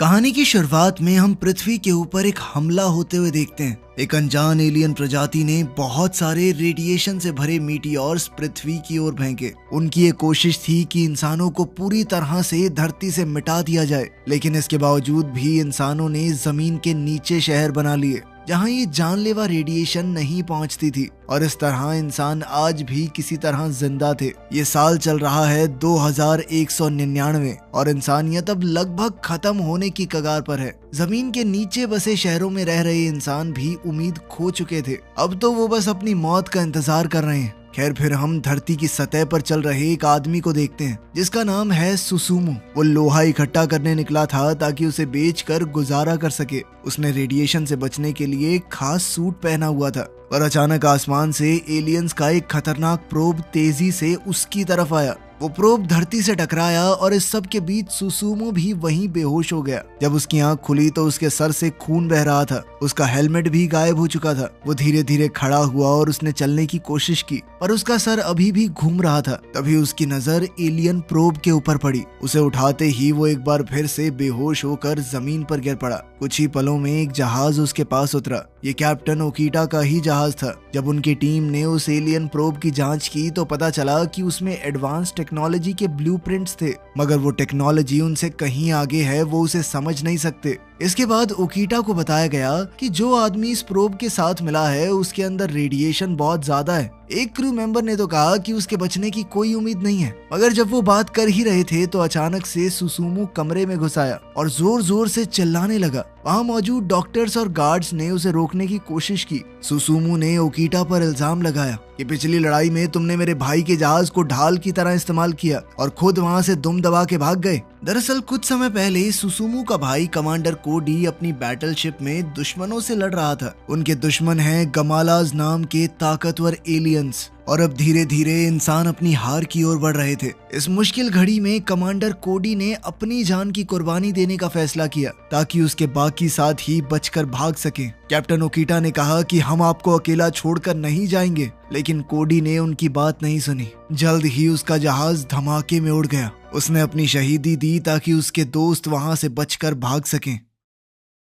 कहानी की शुरुआत में हम पृथ्वी के ऊपर एक हमला होते हुए देखते हैं। एक अनजान एलियन प्रजाति ने बहुत सारे रेडिएशन से भरे मीटियोर्स पृथ्वी की ओर फेंके। उनकी ये कोशिश थी कि इंसानों को पूरी तरह से धरती से मिटा दिया जाए, लेकिन इसके बावजूद भी इंसानों ने जमीन के नीचे शहर बना लिए जहां ये जानलेवा रेडिएशन नहीं पहुंचती थी, और इस तरह इंसान आज भी किसी तरह जिंदा थे। ये साल चल रहा है 2199 और इंसानियत अब लगभग खत्म होने की कगार पर है। जमीन के नीचे बसे शहरों में रह रहे इंसान भी उम्मीद खो चुके थे। अब तो वो बस अपनी मौत का इंतजार कर रहे हैं। खैर, फिर हम धरती की सतह पर चल रहे एक आदमी को देखते हैं जिसका नाम है सुसुमू। वो लोहा इकट्ठा करने निकला था ताकि उसे बेचकर गुजारा कर सके। उसने रेडिएशन से बचने के लिए एक खास सूट पहना हुआ था, और अचानक आसमान से एलियंस का एक खतरनाक प्रोब तेजी से उसकी तरफ आया। वो प्रोब धरती से टकराया और इस सब के बीच सुसुमू भी वहीं बेहोश हो गया। जब उसकी आंख खुली तो उसके सर से खून बह रहा था। उसका हेलमेट भी गायब हो चुका था। वो धीरे धीरे खड़ा हुआ और उसने चलने की कोशिश की, पर उसका सर अभी भी घूम रहा था। तभी उसकी नजर एलियन प्रोब के ऊपर पड़ी। उसे उठाते ही वो एक बार फिर से बेहोश होकर जमीन पर गिर पड़ा। कुछ ही पलों में एक जहाज उसके पास उतरा। ये कैप्टन ओकीटा का ही जहाज था। जब उनकी टीम ने उस एलियन प्रोब की जांच की तो पता चला कि उसमें एडवांस टेक्नोलॉजी के ब्लूप्रिंट्स थे, मगर वो टेक्नोलॉजी उनसे कहीं आगे है, वो उसे समझ नहीं सकते। इसके बाद ओकीटा को बताया गया कि जो आदमी इस प्रोब के साथ मिला है उसके अंदर रेडिएशन बहुत ज्यादा है। एक क्रू मेंबर ने तो कहा कि उसके बचने की कोई उम्मीद नहीं है, मगर जब वो बात कर ही रहे थे तो अचानक से सुसुमू कमरे में घुस आया और जोर जोर से चिल्लाने लगा। वहाँ मौजूद डॉक्टर्स और गार्ड्स ने उसे रोकने की कोशिश की। सुसुमू ने ओकीटा पर इल्जाम लगाया कि पिछली लड़ाई में तुमने मेरे भाई के जहाज को ढाल की तरह इस्तेमाल किया और खुद वहाँ से दुम दबा के भाग गए। दरअसल कुछ समय पहले सुसुमू का भाई कमांडर कोडी अपनी बैटलशिप में दुश्मनों से लड़ रहा था। उनके दुश्मन हैं गमालाज नाम के ताकतवर एलियंस, और अब धीरे धीरे इंसान अपनी हार की ओर बढ़ रहे थे। इस मुश्किल घड़ी में कमांडर कोडी ने अपनी जान की कुर्बानी देने का फैसला किया ताकि उसके बाकी साथी बचकर भाग सकें। कैप्टन ओकीटा ने कहा कि हम आपको अकेला छोड़कर नहीं जाएंगे, लेकिन कोडी ने उनकी बात नहीं सुनी। जल्द ही उसका जहाज धमाके में उड़ गया। उसने अपनी शहीदी दी ताकि उसके दोस्त वहां से बचकर भाग सकें।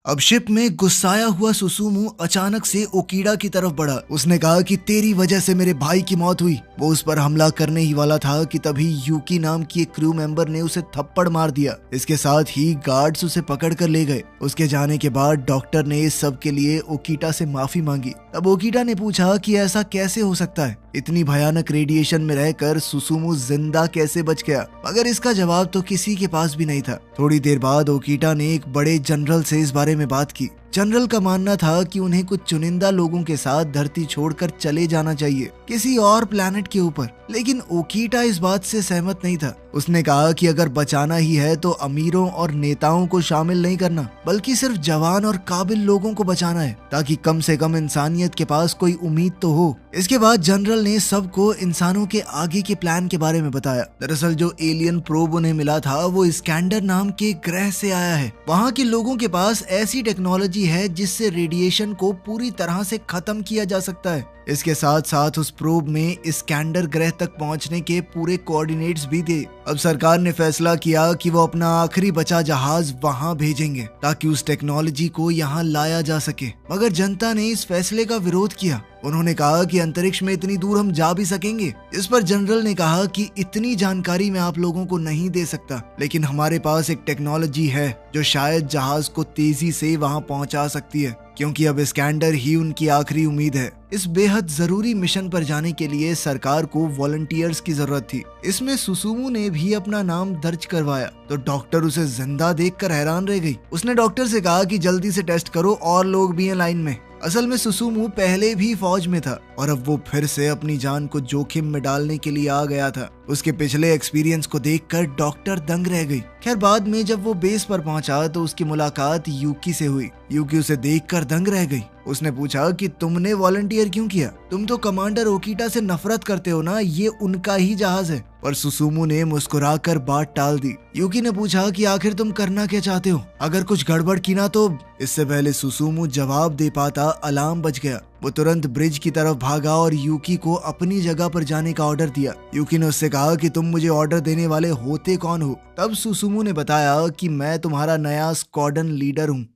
अब शिप में गुस्साया हुआ सुसुमू अचानक से ओकीडा की तरफ बढ़ा। उसने कहा कि तेरी वजह से मेरे भाई की मौत हुई। वो उस पर हमला करने ही वाला था कि तभी यूकी नाम की एक क्रू मेंबर ने उसे थप्पड़ मार दिया। इसके साथ ही गार्ड्स उसे पकड़ कर ले गए। उसके जाने के बाद डॉक्टर ने इस सब के लिए ओकीटा से माफी मांगी। तब ओकीटा ने पूछा कि ऐसा कैसे हो सकता है, इतनी भयानक रेडिएशन में रहकर सुसुमू जिंदा कैसे बच गया, मगर इसका जवाब तो किसी के पास भी नहीं था। थोड़ी देर बाद ओकीटा ने एक बड़े जनरल से इस बारे में बात की। जनरल का मानना था कि उन्हें कुछ चुनिंदा लोगों के साथ धरती छोड़कर चले जाना चाहिए, किसी और प्लैनेट के ऊपर, लेकिन ओकीटा इस बात से सहमत नहीं था। उसने कहा कि अगर बचाना ही है तो अमीरों और नेताओं को शामिल नहीं करना, बल्कि सिर्फ जवान और काबिल लोगों को बचाना है, ताकि कम से कम इंसानियत के पास कोई उम्मीद तो हो। इसके बाद जनरल ने सबको इंसानों के आगे के प्लान के बारे में बताया। दरअसल जो एलियन प्रोब उन्हें मिला था वो इस्कैंडर नाम के ग्रह से आया है। वहाँ के लोगों के पास ऐसी टेक्नोलॉजी है जिससे रेडिएशन को पूरी तरह से खत्म किया जा सकता है। इसके साथ साथ उस प्रोब में इस्कैंडर ग्रह तक पहुंचने के पूरे कोऑर्डिनेट्स भी थे। अब सरकार ने फैसला किया कि वो अपना आखिरी बचा जहाज वहां भेजेंगे ताकि उस टेक्नोलॉजी को यहाँ लाया जा सके, मगर जनता ने इस फैसले का विरोध किया। उन्होंने कहा कि अंतरिक्ष में इतनी दूर हम जा भी सकेंगे। इस पर जनरल ने कहा कि इतनी जानकारी मैं आप लोगों को नहीं दे सकता, लेकिन हमारे पास एक टेक्नोलॉजी है जो शायद जहाज को तेजी से वहां पहुंचा सकती है, क्योंकि अब इस्कैंडर ही उनकी आखिरी उम्मीद है। इस बेहद जरूरी मिशन पर जाने के लिए सरकार को वॉलंटियर्स की जरूरत थी। इसमें सुसुमू ने भी अपना नाम दर्ज करवाया तो डॉक्टर उसे जिंदा देखकर हैरान रह गई। उसने डॉक्टर से कहा कि जल्दी से टेस्ट करो, और लोग भी हैं लाइन में। असल में सुसुमू पहले भी फौज में था और अब वो फिर से अपनी जान को जोखिम में डालने के लिए आ गया था। उसके पिछले एक्सपीरियंस को देखकर डॉक्टर दंग रह गई। खैर, बाद में जब वो बेस पर पहुंचा तो उसकी मुलाकात यूकी से हुई। यूकी उसे देखकर दंग रह गई। उसने पूछा कि तुमने वॉलंटियर क्यों किया? तुम तो कमांडर ओकीटा से नफरत करते हो ना, ये उनका ही जहाज है। पर सुसुमू ने मुस्कुराकर बात टाल दी। यूकी ने पूछा कि आखिर तुम करना क्या चाहते हो? अगर कुछ गड़बड़ की ना तो। इससे पहले सुसुमू जवाब दे पाता अलार्म बज गया। वो तुरंत ब्रिज की तरफ भागा और यूकी को अपनी जगह पर जाने का ऑर्डर दिया। यूकी ने उससे कहा कि तुम मुझे ऑर्डर देने वाले होते कौन हो? तब सुसुमू ने बताया कि मैं तुम्हारा नया स्क्वाड्रन लीडर हूँ।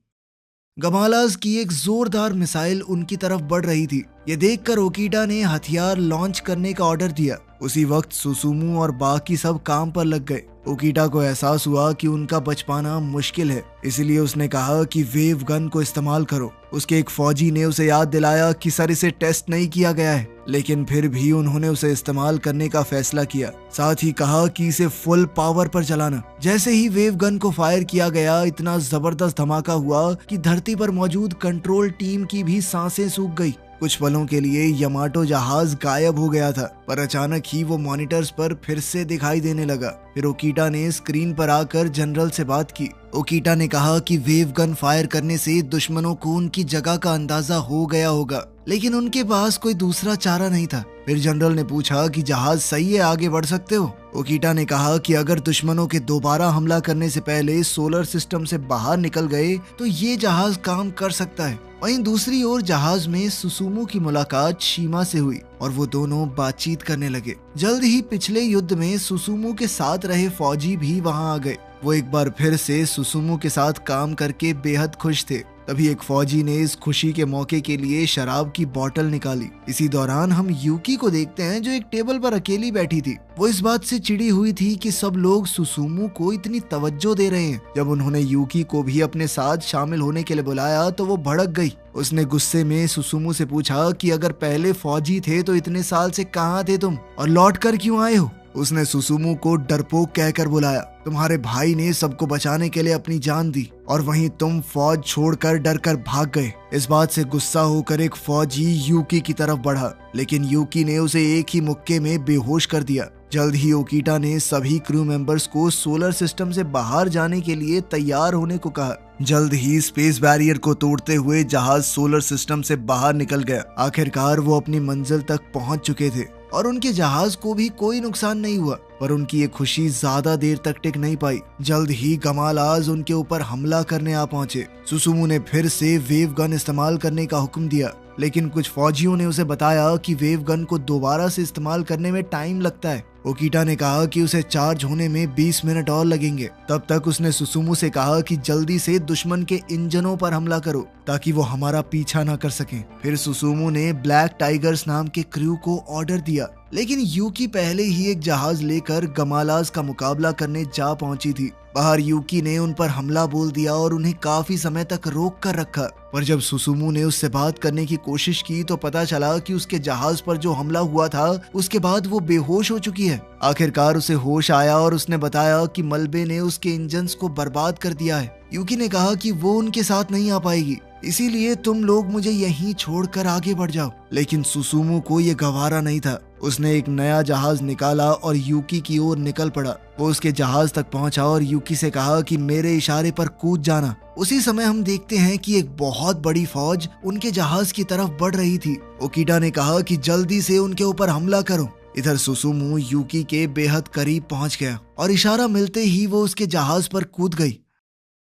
गमालाज की एक जोरदार मिसाइल उनकी तरफ बढ़ रही थी। ये देखकर ओकीटा ने हथियार लॉन्च करने का ऑर्डर दिया। उसी वक्त सुसुमू और बाकी सब काम पर लग गए। ओकीटा को एहसास हुआ कि उनका बच पाना मुश्किल है, इसलिए उसने कहा कि वेव गन को इस्तेमाल करो। उसके एक फौजी ने उसे याद दिलाया कि सर इसे टेस्ट नहीं किया गया है, लेकिन फिर भी उन्होंने उसे इस्तेमाल करने का फैसला किया। साथ ही कहा कि इसे फुल पावर पर चलाना। जैसे ही वेव गन को फायर किया गया, इतना जबरदस्त धमाका हुआ कि धरती पर मौजूद कंट्रोल टीम की भी सांसें सूख गई। कुछ पलों के लिए यमाटो जहाज गायब हो गया था, पर अचानक ही वो मॉनिटर्स पर फिर से दिखाई देने लगा। फिर ओकीटा ने स्क्रीन पर आकर जनरल से बात की। ओकीटा ने कहा कि वेव गन फायर करने से दुश्मनों को उनकी जगह का अंदाजा हो गया होगा, लेकिन उनके पास कोई दूसरा चारा नहीं था। फिर जनरल ने पूछा कि जहाज सही है, आगे बढ़ सकते हो? ओकीटा ने कहा कि अगर दुश्मनों के दोबारा हमला करने से पहले सोलर सिस्टम से बाहर निकल गए तो ये जहाज काम कर सकता है। वहीं दूसरी ओर जहाज में सुसुमू की मुलाकात शीमा से हुई और वो दोनों बातचीत करने लगे। जल्द ही पिछले युद्ध में सुसुमू के साथ रहे फौजी भी वहां आ गए। वो एक बार फिर से सुसुमू के साथ काम करके बेहद खुश थे। तभी एक फौजी ने इस खुशी के मौके के लिए शराब की बोतल निकाली। इसी दौरान हम यूकी को देखते हैं जो एक टेबल पर अकेली बैठी थी। वो इस बात से चिड़ी हुई थी कि सब लोग सुसुमू को इतनी तवज्जो दे रहे हैं। जब उन्होंने यूकी को भी अपने साथ शामिल होने के लिए बुलाया तो वो भड़क गई। उसने गुस्से में सुसुमू से पूछा कि अगर पहले फौजी थे तो इतने साल से कहाँ थे तुम और लौट कर क्यों आए हो? उसने सुसुमू को डरपोक कहकर बुलाया। तुम्हारे भाई ने सबको बचाने के लिए अपनी जान दी और वहीं तुम फौज छोड़कर डरकर भाग गए। इस बात से गुस्सा होकर एक फौजी यूकी की तरफ बढ़ा, लेकिन यूकी ने उसे एक ही मुक्के में बेहोश कर दिया। जल्द ही ओकीटा ने सभी क्रू मेंबर्स को सोलर सिस्टम से बाहर जाने के लिए तैयार होने को कहा। जल्द ही स्पेस बैरियर को तोड़ते हुए जहाज सोलर सिस्टम से बाहर निकल गया। आखिरकार वो अपनी मंजिल तक पहुंच चुके थे और उनके जहाज को भी कोई नुकसान नहीं हुआ, पर उनकी ये खुशी ज्यादा देर तक टिक नहीं पाई। जल्द ही गमालाज उनके ऊपर हमला करने आ पहुंचे। सुसुमू ने फिर से वेव गन इस्तेमाल करने का हुक्म दिया, लेकिन कुछ फौजियों ने उसे बताया कि वेव गन को दोबारा से इस्तेमाल करने में टाइम लगता है। ओकीटा ने कहा कि उसे चार्ज होने में 20 मिनट और लगेंगे। तब तक उसने सुसुमू से कहा कि जल्दी से दुश्मन के इंजनों पर हमला करो ताकि वो हमारा पीछा ना कर सकें। फिर सुसुमू ने ब्लैक टाइगर्स नाम के क्रू को ऑर्डर दिया, लेकिन यूकी पहले ही एक जहाज लेकर गमालाज का मुकाबला करने जा पहुंची थी। बाहर यूकी ने उन पर हमला बोल दिया और उन्हें काफी समय तक रोक कर रखा, पर जब सुसुमू ने उससे बात करने की कोशिश की तो पता चला कि उसके जहाज पर जो हमला हुआ था उसके बाद वो बेहोश हो चुकी है। आखिरकार उसे होश आया और उसने बताया कि मलबे ने उसके इंजन्स को बर्बाद कर दिया है। यूकी ने कहा कि वो उनके साथ नहीं आ पाएगी, इसीलिए तुम लोग मुझे यहीं छोड़कर आगे बढ़ जाओ। लेकिन सुसुमू को ये गवारा नहीं था। उसने एक नया जहाज निकाला और यूकी की ओर निकल पड़ा। वो उसके जहाज तक पहुंचा और यूकी से कहा कि मेरे इशारे पर कूद जाना। उसी समय हम देखते हैं कि एक बहुत बड़ी फौज उनके जहाज की तरफ बढ़ रही थी। ओकीटा ने कहा कि जल्दी से उनके ऊपर हमला करो। इधर सुसुमू यूकी के बेहद करीब पहुंच गया और इशारा मिलते ही वो उसके जहाज पर कूद गई।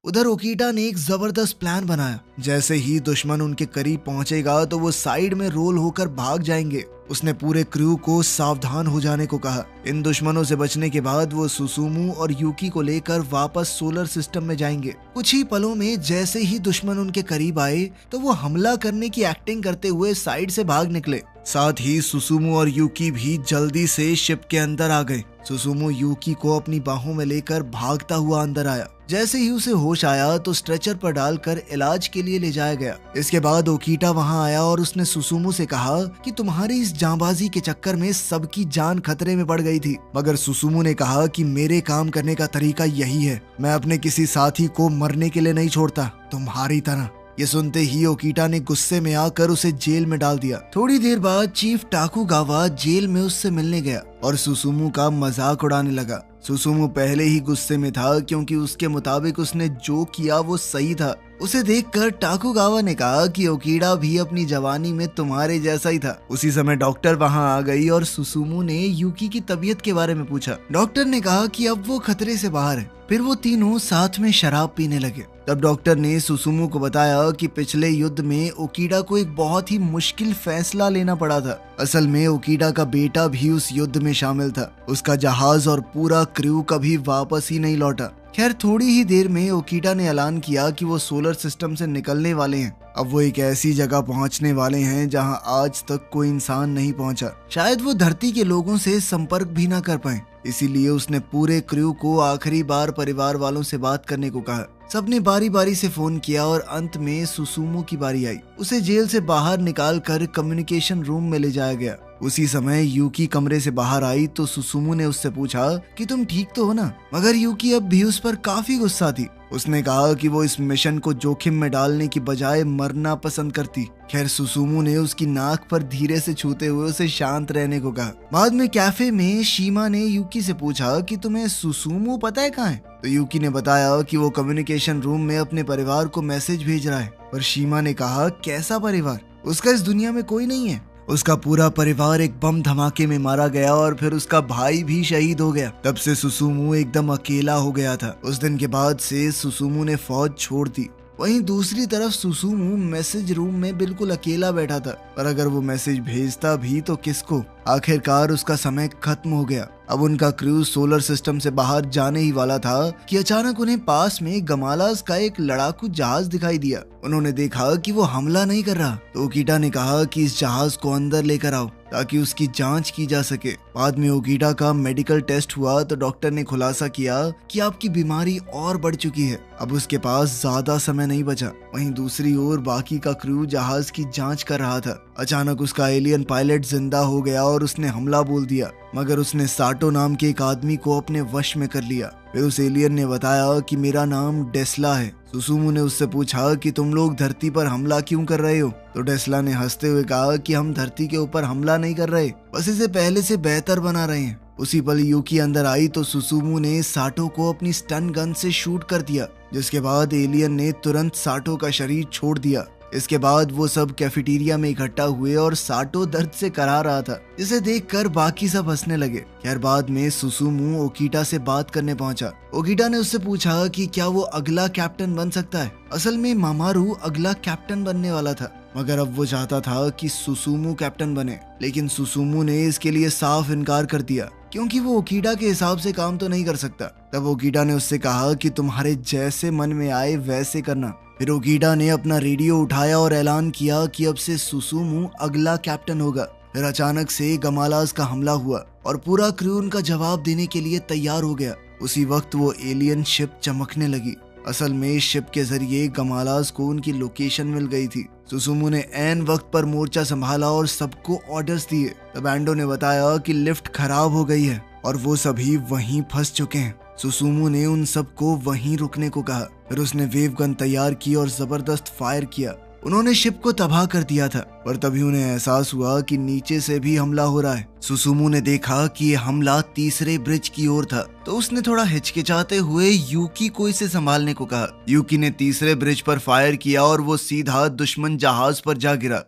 उधर ओकीटा ने एक जबरदस्त प्लान बनाया। जैसे ही दुश्मन उनके करीब पहुंचेगा तो वो साइड में रोल होकर भाग जाएंगे। उसने पूरे क्रू को सावधान हो जाने को कहा। इन दुश्मनों से बचने के बाद वो सुसुमू और यूकी को लेकर वापस सोलर सिस्टम में जाएंगे। कुछ ही पलों में जैसे ही दुश्मन उनके करीब आए तो वो हमला करने की एक्टिंग करते हुए साइड से भाग निकले। साथ ही सुसुमू और यूकी भी जल्दी से शिप के अंदर आ गए। सुसुमू यूकी को अपनी बाहों में लेकर भागता हुआ अंदर आया। जैसे ही उसे होश आया तो स्ट्रेचर पर डालकर इलाज के लिए ले जाया गया। इसके बाद ओकीटा वहां आया और उसने सुसुमू से कहा कि तुम्हारी इस जांबाजी के चक्कर में सबकी जान खतरे में पड़ गई थी। मगर सुसुमू ने कहा कि मेरे काम करने का तरीका यही है, मैं अपने किसी साथी को मरने के लिए नहीं छोड़ता, तुम्हारी तरह। ये सुनते ही ओकीटा ने गुस्से में आकर उसे जेल में डाल दिया। थोड़ी देर बाद चीफ टाकुगावा जेल में उससे मिलने गया और सुसुमू का मजाक उड़ाने लगा। सुसुमू पहले ही गुस्से में था क्योंकि उसके मुताबिक उसने जो किया वो सही था। उसे देखकर टाकुगावा ने कहा कि ओकीडा भी अपनी जवानी में तुम्हारे जैसा ही था। उसी समय डॉक्टर वहां आ गई और सुसुमू ने यूकी की तबीयत के बारे में पूछा। डॉक्टर ने कहा कि अब वो खतरे से बाहर है। फिर वो तीनों साथ में शराब पीने लगे। तब डॉक्टर ने सुसुमू को बताया कि पिछले युद्ध में ओकीडा को एक बहुत ही मुश्किल फैसला लेना पड़ा था। असल में ओकीडा का बेटा भी उस युद्ध में शामिल था। उसका जहाज और पूरा क्रू कभी वापस ही नहीं लौटा। खैर थोड़ी ही देर में ओकीडा ने ऐलान किया कि वो सोलर सिस्टम से निकलने वाले हैं। अब वो एक ऐसी जगह पहुंचने वाले हैं जहां आज तक कोई इंसान नहीं पहुंचा। शायद वो धरती के लोगों से संपर्क भी ना कर पाए। इसीलिए उसने पूरे क्रू को आखिरी बार परिवार वालों से बात करने को कहा। सबने बारी बारी से फोन किया और अंत में सुसुमू की बारी आई। उसे जेल से बाहर निकालकर कम्युनिकेशन रूम में ले जाया गया। उसी समय यूकी कमरे से बाहर आई तो सुसुमू ने उससे पूछा कि तुम ठीक तो हो ना? मगर यूकी अब भी उस पर काफी गुस्सा थी। उसने कहा कि वो इस मिशन को जोखिम में डालने की बजाय मरना पसंद करती। खैर सुसुमू ने उसकी नाक पर धीरे से छूते हुए उसे शांत रहने को कहा। बाद में कैफे में शीमा ने यूकी से पूछा कि तुम्हें सुसुमू पता है कहाँ है? तो यूकी ने बताया कि वो कम्युनिकेशन रूम में अपने परिवार को मैसेज भेज रहा है। पर शीमा ने कहा कैसा परिवार? उसका इस दुनिया में कोई नहीं है। उसका पूरा परिवार एक बम धमाके में मारा गया और फिर उसका भाई भी शहीद हो गया। तब से सुसुमू एकदम अकेला हो गया था। उस दिन के बाद से सुसुमू ने फौज छोड़ दी। वहीं दूसरी तरफ सुसुमू मैसेज रूम में बिल्कुल अकेला बैठा था। पर अगर वो मैसेज भेजता भी तो किसको? आखिरकार उसका समय खत्म हो गया। अब उनका क्रू सोलर सिस्टम से बाहर जाने ही वाला था कि अचानक उन्हें पास में गमालास का एक लड़ाकू जहाज दिखाई दिया। उन्होंने देखा कि वो हमला नहीं कर रहा। तो ओकीडा ने कहा कि इस जहाज को अंदर लेकर आओ ताकि उसकी जांच की जा सके। बाद में ओकीडा का मेडिकल टेस्ट हुआ तो डॉक्टर ने खुलासा किया कि आपकी बीमारी और बढ़ चुकी है। अब उसके पास ज्यादा समय नहीं बचा। वहीं दूसरी ओर बाकी का क्रू जहाज की जांच कर रहा था। अचानक उसका एलियन पायलट जिंदा हो गया और उसने हमला बोल दिया। मगर उसने साटो नाम के एक आदमी को अपने वश में कर लिया। फिर उस एलियन ने बताया कि मेरा नाम डेस्ला है। सुसुमू ने उससे पूछा कि तुम लोग धरती पर हमला क्यों कर रहे हो? तो डेस्ला ने हंसते हुए कहा कि हम धरती के ऊपर हमला नहीं कर रहे, बस इसे पहले से बेहतर बना रहे हैं। उसी पल यूकी अंदर आई तो सुसुमू ने साटो को अपनी स्टन गन से शूट कर दिया, जिसके बाद एलियन ने तुरंत साटो का शरीर छोड़ दिया। इसके बाद वो सब कैफेटेरिया में इकट्ठा हुए और साटो दर्द से करा रहा था, जिसे देखकर बाकी सब हंसने लगे। खैर बाद में सुसुमू ओकीटा से बात करने पहुंचा। ओकीटा ने उससे पूछा कि क्या वो अगला कैप्टन बन सकता है। असल में मामारू अगला कैप्टन बनने वाला था, मगर अब वो चाहता था कि सुसुमू कैप्टन बने। लेकिन सुसुमू ने इसके लिए साफ इनकार कर दिया क्योंकि वो ओकीडा के हिसाब से काम तो नहीं कर सकता। तब ओकीडा ने उससे कहा कि तुम्हारे जैसे मन में आए वैसे करना। फिर ओकीडा ने अपना रेडियो उठाया और ऐलान किया कि अब से सुसुमू अगला कैप्टन होगा। फिर अचानक से गमालास का हमला हुआ और पूरा क्रू उनका जवाब देने के लिए तैयार हो गया। उसी वक्त वो एलियन शिप चमकने लगी। असल में शिप के जरिए गमालास को उनकी लोकेशन मिल गई थी। सुसुमू ने ऐन वक्त पर मोर्चा संभाला और सबको ऑर्डर्स दिए। तब एंडो ने बताया कि लिफ्ट खराब हो गई है और वो सभी वहीं फंस चुके हैं। सुसुमू ने उन सबको वहीं रुकने को कहा। फिर उसने वेव गन तैयार की और जबरदस्त फायर किया। उन्होंने शिप को तबाह कर दिया था, पर तभी उन्हें एहसास हुआ कि नीचे से भी हमला हो रहा है। सुसुमू ने देखा कि ये हमला तीसरे ब्रिज की ओर था, तो उसने थोड़ा हिचकिचाते हुए यूकी को इसे संभालने को कहा। यूकी ने तीसरे ब्रिज पर फायर किया और वो सीधा दुश्मन जहाज पर जा गिरा।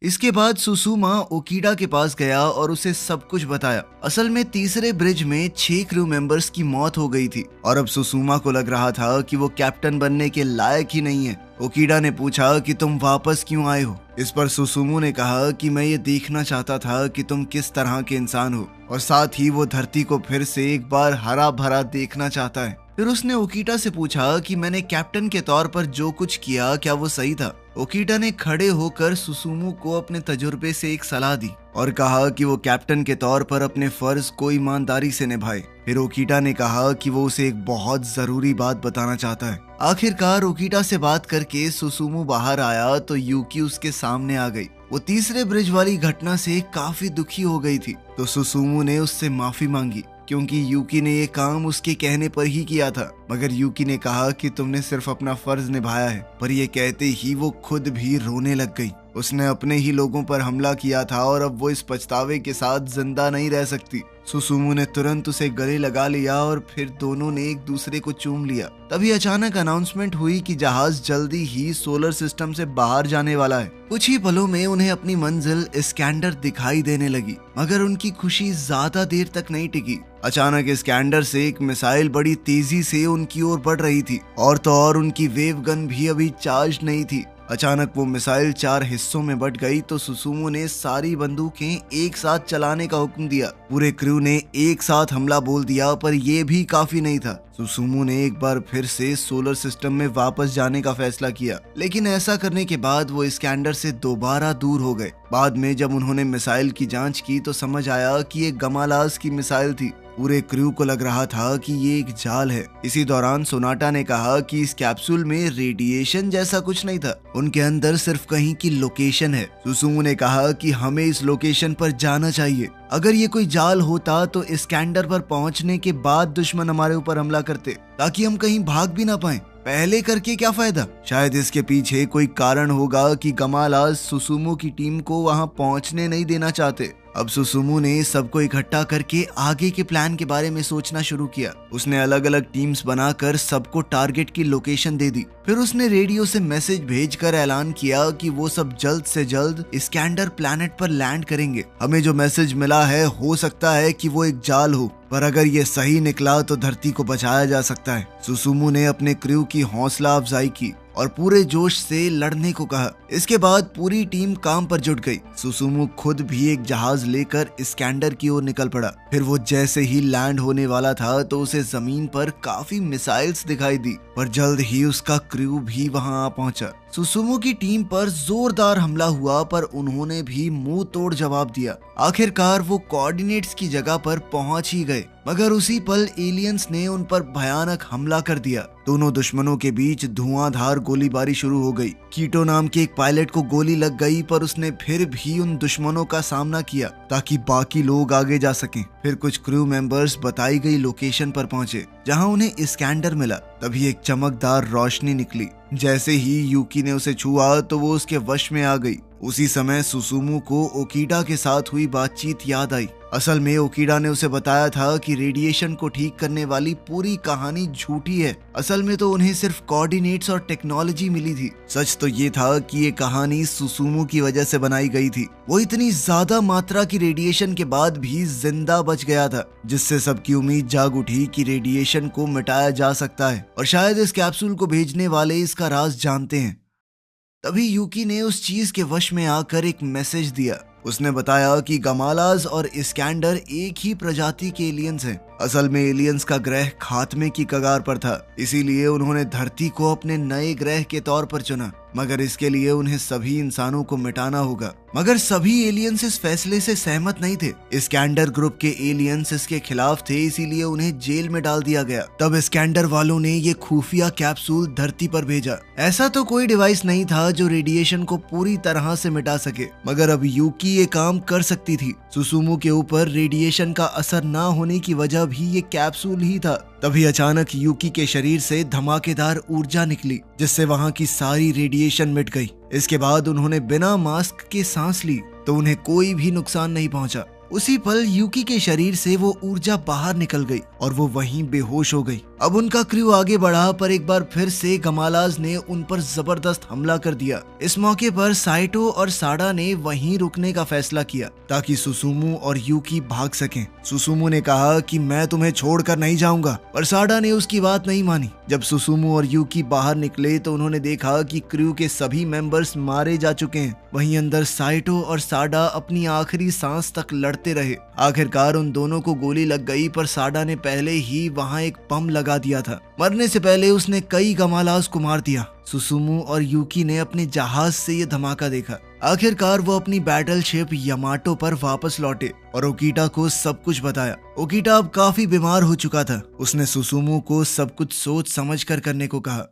इसके बाद सुसुमा ओकीडा के पास गया और उसे सब कुछ बताया। असल में तीसरे ब्रिज में 6 क्रू मेंबर्स की मौत हो गई थी और अब सुसुमा को लग रहा था कि वो कैप्टन बनने के लायक ही नहीं है। ओकीडा ने पूछा कि तुम वापस क्यों आए हो? इस पर सुसुमू ने कहा कि मैं ये देखना चाहता था कि तुम किस तरह के इंसान हो और साथ ही वो धरती को फिर से एक बार हरा भरा देखना चाहता है। फिर उसने ओकीडा से पूछा कि मैंने कैप्टन के तौर पर जो कुछ किया क्या वो सही था? ओकीडा ने खड़े होकर सुसुमू को अपने तजुर्बे से एक सलाह दी और कहा कि वो कैप्टन के तौर पर अपने फर्ज को ईमानदारी से निभाए। फिर ओकीडा ने कहा कि वो उसे एक बहुत जरूरी बात बताना चाहता है। आखिरकार ओकीडा से बात करके सुसुमू बाहर आया तो यूकी उसके सामने आ गई। वो तीसरे ब्रिज वाली घटना से काफी दुखी हो गई थी, तो सुसुमू ने उससे माफी मांगी क्योंकि यूकी ने ये काम उसके कहने पर ही किया था। मगर यूकी ने कहा कि तुमने सिर्फ अपना फर्ज निभाया है, पर ये कहते ही वो खुद भी रोने लग गई। उसने अपने ही लोगों पर हमला किया था और अब वो इस पछतावे के साथ जिंदा नहीं रह सकती। सुसुमू ने तुरंत उसे गले लगा लिया और फिर दोनों ने एक दूसरे को चूम लिया। तभी अचानक अनाउंसमेंट हुई कि जहाज जल्दी ही सोलर सिस्टम से बाहर जाने वाला है। कुछ ही पलों में उन्हें अपनी मंजिल इस्कैंडर दिखाई देने लगी, मगर उनकी खुशी ज्यादा देर तक नहीं टिकी। अचानक इस्कैंडर से एक मिसाइल बड़ी तेजी से उनकी ओर बढ़ रही थी, और तो और उनकी वेव गन भी अभी चार्ज नहीं थी। अचानक वो मिसाइल 4 हिस्सों में बट गई तो सुसुमू ने सारी बंदूकें एक साथ चलाने का हुक्म दिया। पूरे क्रू ने एक साथ हमला बोल दिया, पर ये भी काफी नहीं था। सुसुमू ने एक बार फिर से सोलर सिस्टम में वापस जाने का फैसला किया, लेकिन ऐसा करने के बाद वो इस्कैंडर से दोबारा दूर हो गए। बाद में जब उन्होंने मिसाइल की जांच की तो समझ आया कि ये गमालाज की मिसाइल थी। पूरे क्रू को लग रहा था कि ये एक जाल है। इसी दौरान सोनाटा ने कहा कि इस कैप्सूल में रेडिएशन जैसा कुछ नहीं था, उनके अंदर सिर्फ कहीं की लोकेशन है। सुसुमू ने कहा कि हमें इस लोकेशन पर जाना चाहिए। अगर ये कोई जाल होता तो इस्कैंडर पर पहुंचने के बाद दुश्मन हमारे ऊपर हमला करते, ताकि हम कहीं भाग भी ना पाएं। पहले करके क्या फायदा? शायद इसके पीछे कोई कारण होगा कि गमालाज सुसुमू की टीम को वहां पहुंचने नहीं देना चाहते। अब सुसुमू ने सबको इकट्ठा करके आगे के प्लान के बारे में सोचना शुरू किया। उसने अलग अलग टीम्स बनाकर सबको टारगेट की लोकेशन दे दी। फिर उसने रेडियो से मैसेज भेजकर ऐलान किया कि वो सब जल्द से जल्द इस्कैंडर प्लैनेट पर लैंड करेंगे। हमें जो मैसेज मिला है हो सकता है कि वो एक जाल हो, पर अगर ये सही निकला तो धरती को बचाया जा सकता है। सुसुमू ने अपने क्रू की हौसला अफजाई की और पूरे जोश से लड़ने को कहा। इसके बाद पूरी टीम काम पर जुट गई। सुसुमू खुद भी एक जहाज लेकर इस्कैंडर की ओर निकल पड़ा। फिर वो जैसे ही लैंड होने वाला था तो उसे जमीन पर काफी मिसाइल्स दिखाई दी, पर जल्द ही उसका क्रू भी वहां आ पहुंचा। सुसुमू की टीम पर जोरदार हमला हुआ, पर उन्होंने भी मुंह तोड़ जवाब दिया। आखिरकार वो कोऑर्डिनेट्स की जगह पर पहुंच ही गए, मगर उसी पल एलियंस ने उन पर भयानक हमला कर दिया। दोनों दुश्मनों के बीच धुआंधार गोलीबारी शुरू हो गई। कीटो नाम के एक पायलट को गोली लग गई, पर उसने फिर भी उन दुश्मनों का सामना किया ताकि बाकी लोग आगे जा सकें। फिर कुछ क्रू मेंबर्स बताई गई लोकेशन पर पहुंचे, जहां उन्हें इस्कैंडर मिला। तभी एक चमकदार रोशनी निकली। जैसे ही यूकी ने उसे छुआ तो वो उसके वश में आ गई। उसी समय सुसुमू को ओकीडा के साथ हुई बातचीत याद आई। असल में ओकीडा ने उसे बताया था कि रेडिएशन को ठीक करने वाली पूरी कहानी झूठी है। असल में तो उन्हें सिर्फ कोऑर्डिनेट्स और टेक्नोलॉजी मिली थी। सच तो ये था कि ये कहानी सुसुमू की वजह से बनाई गई थी। वो इतनी ज्यादा मात्रा की रेडिएशन के बाद भी जिंदा बच गया था, जिससे सबकी उम्मीद जाग उठी कि रेडिएशन को मिटाया जा सकता है, और शायद इस कैप्सूल को भेजने वाले इसका राज जानते हैं। तभी यूकी ने उस चीज के वश में आकर एक मैसेज दिया। उसने बताया कि गमालाज और इस्कैंडर एक ही प्रजाति के एलियंस हैं। असल में एलियंस का ग्रह खात्मे की कगार पर था, इसीलिए उन्होंने धरती को अपने नए ग्रह के तौर पर चुना, मगर इसके लिए उन्हें सभी इंसानों को मिटाना होगा। मगर सभी एलियंस इस फैसले से सहमत नहीं थे। इस्कैंडर ग्रुप के एलियंस इसके खिलाफ थे, इसीलिए उन्हें जेल में डाल दिया गया। तब इस्कैंडर वालों ने ये खुफिया कैप्सूल धरती पर भेजा। ऐसा तो कोई डिवाइस नहीं था जो रेडिएशन को पूरी तरह से मिटा सके, मगर अब यूकी ये काम कर सकती थी। सुसुमू के ऊपर रेडिएशन का असर न होने की वजह भी ये कैप्सूल ही था। तभी अचानक यूकी के शरीर से धमाकेदार ऊर्जा निकली, जिससे वहां की सारी रेडिएशन मिट गई। इसके बाद उन्होंने बिना मास्क के सांस ली तो उन्हें कोई भी नुकसान नहीं पहुंचा। उसी पल यूकी के शरीर से वो ऊर्जा बाहर निकल गई और वो वहीं बेहोश हो गई। अब उनका क्रू आगे बढ़ा, पर एक बार फिर से गमालाज ने उन पर जबरदस्त हमला कर दिया। इस मौके पर साइटो और साडा ने वहीं रुकने का फैसला किया ताकि सुसुमू और यूकी भाग सकें। सुसुमू ने कहा कि मैं तुम्हें छोड़कर नहीं जाऊंगा, पर साडा ने उसकी बात नहीं मानी। जब सुसुमू और यूकी बाहर निकले तो उन्होंने देखा कि क्रू के सभी मेंबर्स मारे जा चुके हैं। वहीं अंदर साइटो और साडा अपनी आखिरी सांस तक लड़ते रहे। आखिरकार उन दोनों को गोली लग गई, पर साडा ने पहले ही वहां एक बम लगा दिया था। मरने से पहले उसने कई गमालाज को मार दिया। सुसुमू और यूकी ने अपने जहाज से ये धमाका देखा। आखिरकार वो अपनी बैटल शिप यामाटो पर वापस लौटे और ओकीटा को सब कुछ बताया। ओकीटा अब काफी बीमार हो चुका था। उसने सुसुमू को सब कुछ सोच समझ कर करने को कहा।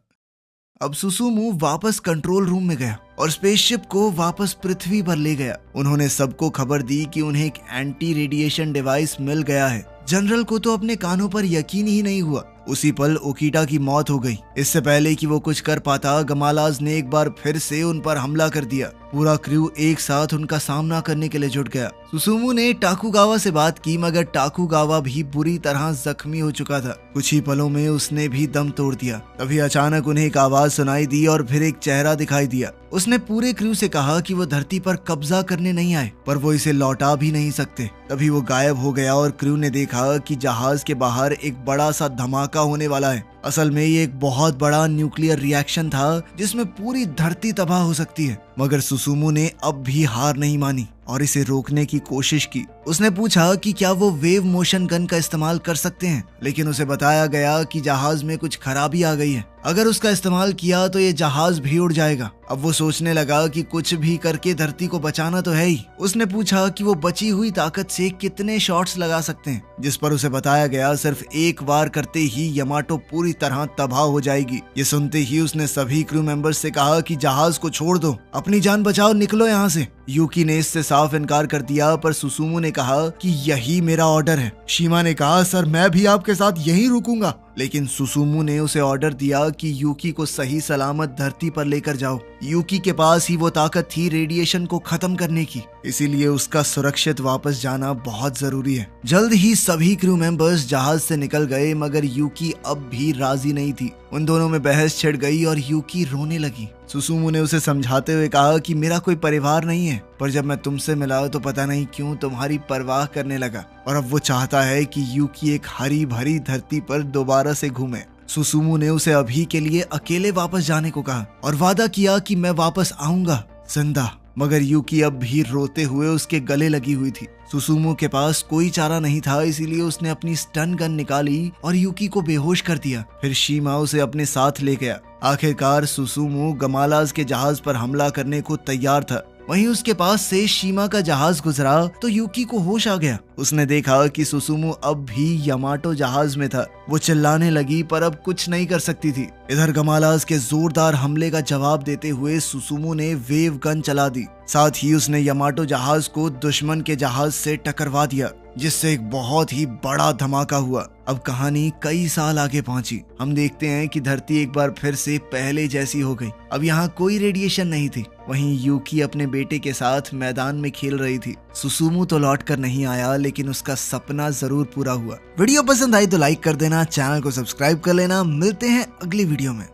अब सुसुमू वापस कंट्रोल रूम में गया और स्पेसशिप को वापस पृथ्वी पर ले गया। उन्होंने सबको खबर दी कि उन्हें एक एंटी रेडिएशन डिवाइस मिल गया है। जनरल को तो अपने कानों पर यकीन ही नहीं हुआ। उसी पल ओकिटा की मौत हो गई। इससे पहले कि वो कुछ कर पाता, गमालाज ने एक बार फिर से उन पर हमला कर दिया। पूरा क्रू एक साथ उनका सामना करने के लिए जुट गया। सुसुमू ने टाकुगावा से बात की, मगर टाकुगावा भी बुरी तरह जख्मी हो चुका था। कुछ ही पलों में उसने भी दम तोड़ दिया। तभी अचानक उन्हें एक आवाज सुनाई दी और फिर एक चेहरा दिखाई दिया। उसने पूरे क्रू से कहा कि वो धरती पर कब्जा करने नहीं आए, पर वो इसे लौटा भी नहीं सकते। तभी वो गायब हो गया और क्रू ने देखा कि जहाज के बाहर एक बड़ा सा धमाका होने वाला है। असल में ये एक बहुत बड़ा न्यूक्लियर रिएक्शन था जिसमें पूरी धरती तबाह हो सकती है। मगर सुसुमू ने अब भी हार नहीं मानी और इसे रोकने की कोशिश की। उसने पूछा कि क्या वो वेव मोशन गन का इस्तेमाल कर सकते हैं, लेकिन उसे बताया गया कि जहाज में कुछ खराबी आ गई है। अगर उसका इस्तेमाल किया तो ये जहाज भी उड़ जाएगा। अब वो सोचने लगा कि कुछ भी करके धरती को बचाना तो है ही। उसने पूछा कि वो बची हुई ताकत से कितने शॉट्स लगा सकते हैं, जिस पर उसे बताया गया सिर्फ एक वार करते ही यामाटो पूरी तरह तबाह हो जाएगी। ये सुनते ही उसने सभी क्रू मेंबर्स से कहा कि जहाज को छोड़ दो, अपनी जान बचाओ, निकलो यहाँ से। यूकी ने इससे साफ इनकार कर दिया, पर सुसुमू ने कहा कि यही मेरा ऑर्डर है। शीमा ने कहा, सर मैं भी आपके साथ यहीं रुकूंगा। लेकिन सुसुमू ने उसे ऑर्डर दिया कि यूकी को सही सलामत धरती पर लेकर जाओ। यूकी के पास ही वो ताकत थी रेडिएशन को खत्म करने की, इसीलिए उसका सुरक्षित वापस जाना बहुत जरूरी है। जल्द ही सभी क्रू मेंबर्स जहाज से निकल गए, मगर यूकी अब भी राजी नहीं थी। उन दोनों में बहस छिड़ गई और यूकी रोने लगी। सुसुमू ने उसे समझाते हुए कहा कि मेरा कोई परिवार नहीं है, पर जब मैं तुमसे मिला तो पता नहीं क्यों तुम्हारी परवाह करने लगा, और अब वो चाहता है कि यूकी एक हरी भरी धरती पर दोबारा से घूमे। सुसुमू ने उसे अभी के लिए अकेले वापस जाने को कहा और वादा किया कि मैं वापस आऊंगा जिंदा। मगर यूकी अब भी रोते हुए उसके गले लगी हुई थी। सुसुमू के पास कोई चारा नहीं था, इसीलिए उसने अपनी स्टन गन निकाली और यूकी को बेहोश कर दिया। फिर शीमा उसे अपने साथ ले गया। आखिरकार सुसुमू गमालाज के जहाज पर हमला करने को तैयार था। वहीं उसके पास से शीमा का जहाज गुजरा तो यूकी को होश आ गया। उसने देखा कि सुसुमू अब भी यामाटो जहाज में था। वो चिल्लाने लगी, पर अब कुछ नहीं कर सकती थी। इधर गमालाज के जोरदार हमले का जवाब देते हुए सुसुमू ने वेव गन चला दी। साथ ही उसने यामाटो जहाज को दुश्मन के जहाज से टकरवा दिया, जिससे एक बहुत ही बड़ा धमाका हुआ। अब कहानी कई साल आगे पहुंची। हम देखते हैं कि धरती एक बार फिर से पहले जैसी हो गई। अब यहाँ कोई रेडिएशन नहीं थी। वहीं यूकी अपने बेटे के साथ मैदान में खेल रही थी। सुसुमू तो लौट कर नहीं आया, लेकिन उसका सपना जरूर पूरा हुआ। वीडियो पसंद आई तो लाइक कर देना, चैनल को सब्सक्राइब कर लेना। मिलते हैं अगली वीडियो में।